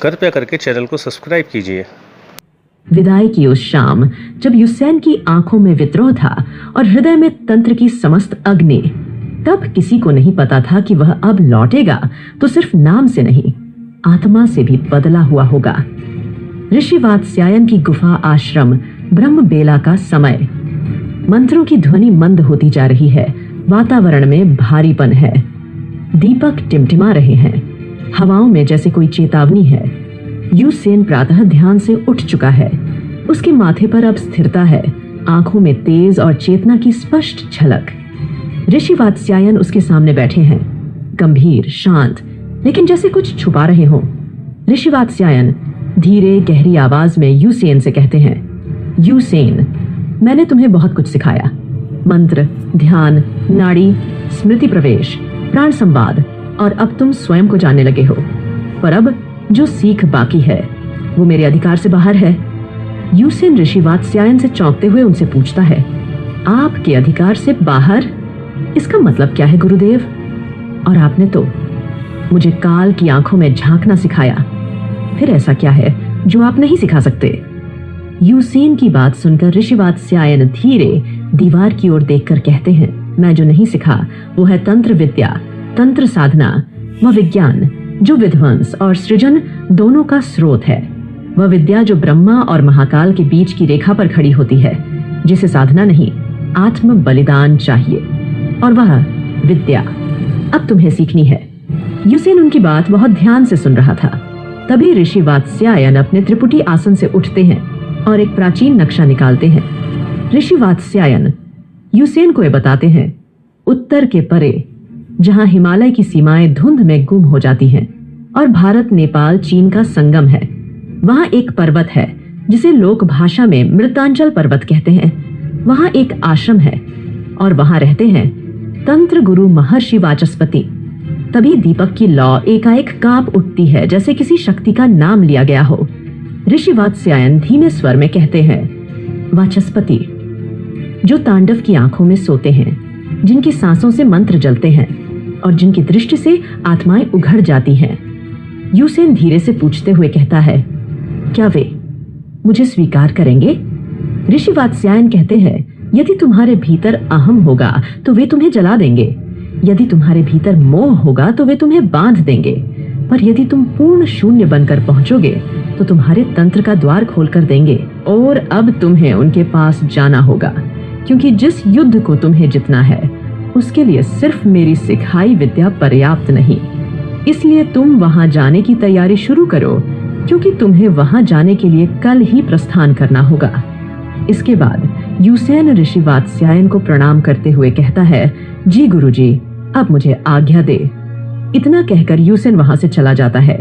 कृपया करके चैनल को सब्सक्राइब कीजिए। विदाई की उस शाम जब यूसेन की आंखों में विद्रोह था और हृदय में तंत्र की समस्त अग्नि, तब किसी को नहीं पता था कि वह अब लौटेगा तो सिर्फ नाम से नहीं, आत्मा से भी बदला हुआ होगा। ऋषि वात्स्यायन की गुफा आश्रम ब्रह्म बेला का समय। मंत्रों की ध्वनि मंद होती जा रही है। वातावरण में भारीपन है। दीपक टिमटिमा रहे हैं। हवाओं में जैसे कोई चेतावनी है। यूसेन प्रातः ध्यान से उठ चुका है। उसके माथे पर अब स्थिरता है, आंखों में तेज और चेतना की स्पष्ट झलक। ऋषि वात्स्यायन उसके सामने बैठे हैं, गंभीर, शांत, लेकिन जैसे कुछ छुपा रहे हों। ऋषि वात्स्यायन धीरे गहरी आवाज में यूसेन से कहते हैं, यूसेन, मैंने तुम्हें बहुत कुछ सिखाया। मंत्र, ध्यान, नाड़ी, स्मृति प्रवेश, प्राण संवाद, और अब तुम स्वयं को जानने लगे हो। पर अब जो सीख बाकी है वो मेरे अधिकार से बाहर है। यूसेन ऋषि वात्स्यायन से चौंकते हुए उनसे पूछता है, आपके अधिकार से बाहर? इसका मतलब क्या है गुरुदेव? और आपने तो मुझे काल की आंखों में झांकना सिखाया, फिर ऐसा क्या है जो आप नहीं सिखा सकते? यूसेन की बात सुनकर ऋषि वात्स्यायन धीरे दीवार की ओर देखकर कहते हैं, मैं जो नहीं सिखा वो है तंत्र विद्या, तंत्र साधना, वह विज्ञान जो विध्वंस और सृजन दोनों का स्रोत है। वह विद्या जो ब्रह्मा और महाकाल के बीच की रेखा पर खड़ी होती है, जिसे साधना नहीं, आत्म बलिदान चाहिए। और वह विद्या अब तुम्हें सीखनी है। यूसेन उनकी बात बहुत ध्यान से सुन रहा था। तभी ऋषि वात्स्यायन अपने त्रिपुटी आसन से उठते हैं और एक प्राचीन नक्शा निकालते हैं। ऋषि वात्स्यायन यूसेन को ये बताते हैं, उत्तर के परे जहां हिमालय की सीमाएं धुंध में गुम हो जाती हैं और भारत, नेपाल, चीन का संगम है, वहां एक पर्वत है जिसे लोक भाषा में मृतांचल पर्वत कहते हैं। वहां एक आश्रम है और वहां रहते हैं तंत्र गुरु महर्षि वाचस्पति। तभी दीपक की लौ एकाएक कांप उठती है, जैसे किसी शक्ति का नाम लिया गया हो। ऋषि वात्स्यायन धीमे स्वर में कहते हैं, वाचस्पति, जो तांडव की आंखों में सोते हैं, जिनकी सांसों से मंत्र जलते हैं और जिनकी दृष्टि से आत्माएं उघड़ जाती हैं। यूसेन धीरे से पूछते हुए कहता है, क्या वे मुझे स्वीकार करेंगे? ऋषि वात्स्यायन कहते हैं, यदि तुम्हारे भीतर अहम होगा तो वे तुम्हें जला देंगे। यदि तुम्हारे भीतर मोह होगा तो वे तुम्हें बांध देंगे। पर यदि तुम पूर्ण शून्य बनकर पहुंचोगे तो तुम्हारे तंत्र का द्वार खोलकर देंगे। और अब तुम्हें उनके पास जाना होगा, क्योंकि जिस युद्ध को तुम्हें जीतना है उसके लिए सिर्फ मेरी सिखाई विद्या पर्याप्त नहीं। इसलिए तुम वहां जाने की तैयारी शुरू करो, क्योंकि तुम्हें वहां जाने के लिए कल ही प्रस्थान करना होगा। इसके बाद यूसेन ऋषि वात्स्यायन को प्रणाम करते हुए कहता है, जी गुरुजी, अब मुझे आज्ञा दे। इतना कहकर यूसेन वहां से चला जाता है।